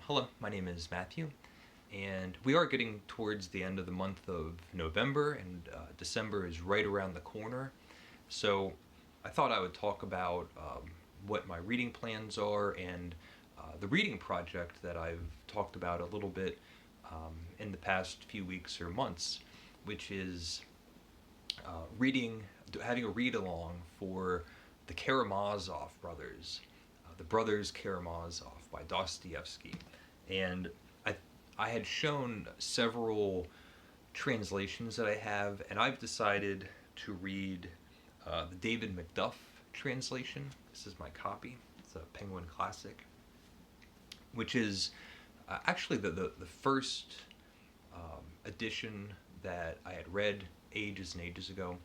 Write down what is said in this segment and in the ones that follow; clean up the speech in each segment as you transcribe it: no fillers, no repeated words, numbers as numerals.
Hello, my name is Matthew, and we are getting towards the end of the month of November, and December is right around the corner. So I thought I would talk about what my reading plans are and the reading project that I've talked about a little bit in the past few weeks or months, which is having a read along for the Karamazov brothers, the Brothers Karamazov by Dostoevsky. And I, I had shown several translations that I have, and I've decided to read the David Macduff translation. This is my copy. It's a Penguin Classic, which is actually the first edition that I had read ages and ages ago,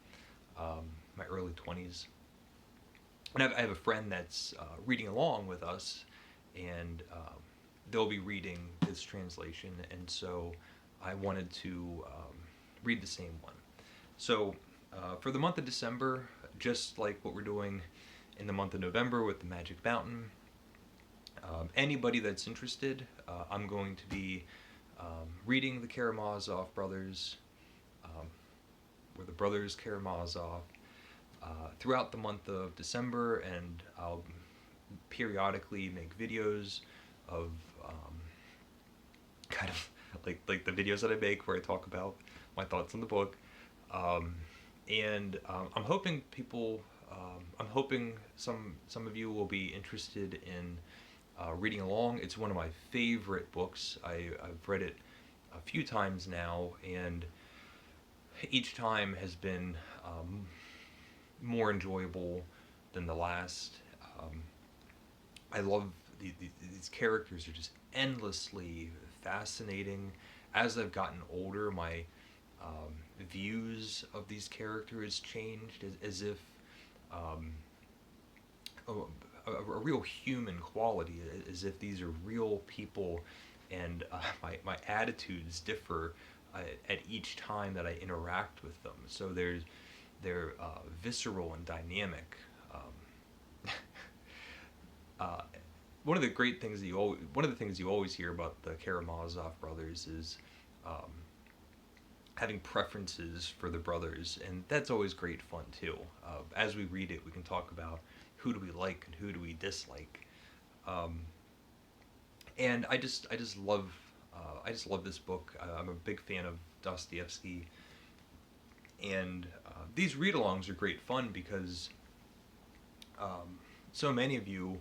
my early 20s. And I have a friend that's reading along with us, and they'll be reading this translation, and so I wanted to read the same one. So for the month of December, just like what we're doing in the month of November with the Magic Mountain, anybody that's interested, I'm going to be reading the Karamazov brothers, or the Brothers Karamazov, throughout the month of December, and I'll periodically make videos of kind of like the videos that I make where I talk about my thoughts on the book, and I'm hoping I'm hoping some of you will be interested in reading along. It's one of my favorite books. I've read it a few times now, and each time has been more enjoyable than the last. I love these characters are just endlessly fascinating. As I've gotten older, my views of these characters changed, as if a real human quality, as if these are real people, and my attitudes differ at each time that I interact with them. So they're visceral and dynamic. One of the great things one of the things you always hear about the Karamazov brothers is having preferences for the brothers, and that's always great fun too. As we read it, we can talk about who do we like and who do we dislike. And I just love this book. I'm a big fan of Dostoevsky, and these read-alongs are great fun because so many of you,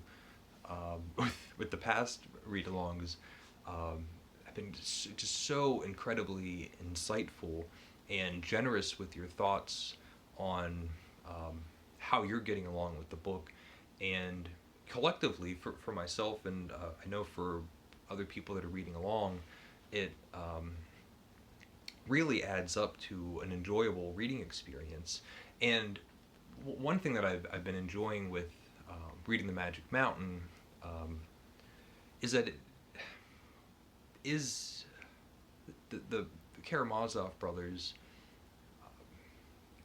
with the past read-alongs, have been just so incredibly insightful and generous with your thoughts on how you're getting along with the book. And collectively, for myself, and I know for other people that are reading along, it really adds up to an enjoyable reading experience. And one thing that I've been enjoying with reading the Magic Mountain is that it is the Karamazov brothers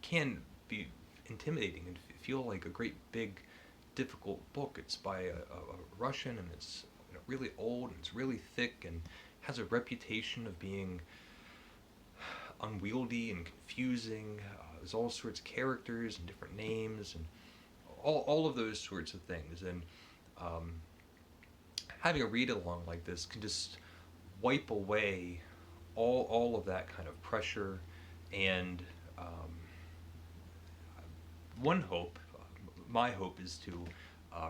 can be intimidating and feel like a great big difficult book. It's by a Russian, and it's really old, and it's really thick, and has a reputation of being unwieldy and confusing. There's all sorts of characters and different names and all of those sorts of things. And having a read along like this can just wipe away all of that kind of pressure. And one hope, my hope, is to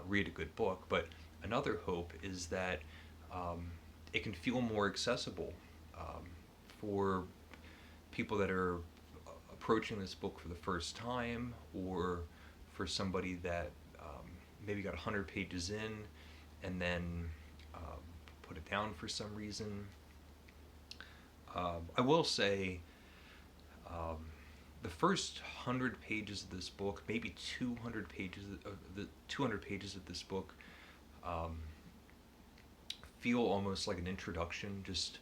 read a good book, but another hope is that it can feel more accessible for people that are approaching this book for the first time, or for somebody that maybe got 100 pages in and then put it down for some reason. I will say the first 100 pages of this book, maybe 200 pages of this book, feel almost like an introduction. Just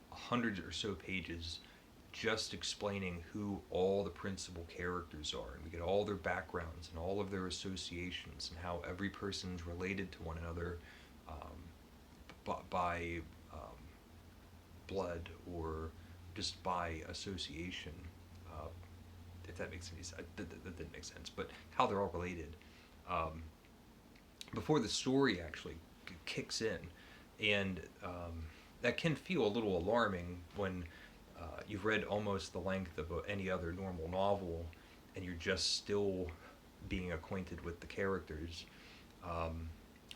100 or so pages just explaining who all the principal characters are, and we get all their backgrounds and all of their associations and how every person's related to one another by blood or just by association, uh, if that makes any sense. That didn't make sense, but how they're all related. Um, Before the story actually kicks in, and that can feel a little alarming when you've read almost the length of any other normal novel, and you're just still being acquainted with the characters. Um,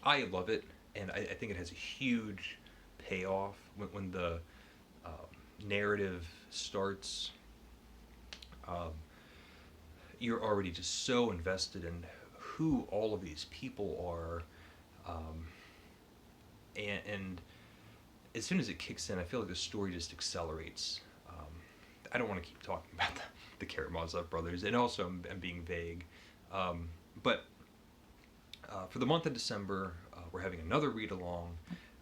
I love it, and I think it has a huge payoff when the narrative starts. Um, you're already just so invested in who all of these people are, um, and as soon as it kicks in, I feel like the story just accelerates. I don't want to keep talking about the Karamazov brothers, and also I'm being vague. But for the month of December, we're having another read along,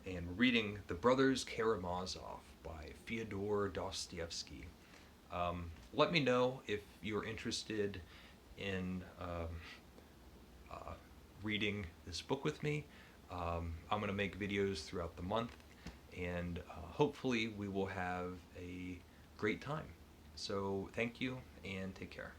and we're reading The Brothers Karamazov by Fyodor Dostoevsky. Let me know if you're interested in uh, reading this book with me. I'm going to make videos throughout the month, and hopefully we will have a great time. So thank you, and take care.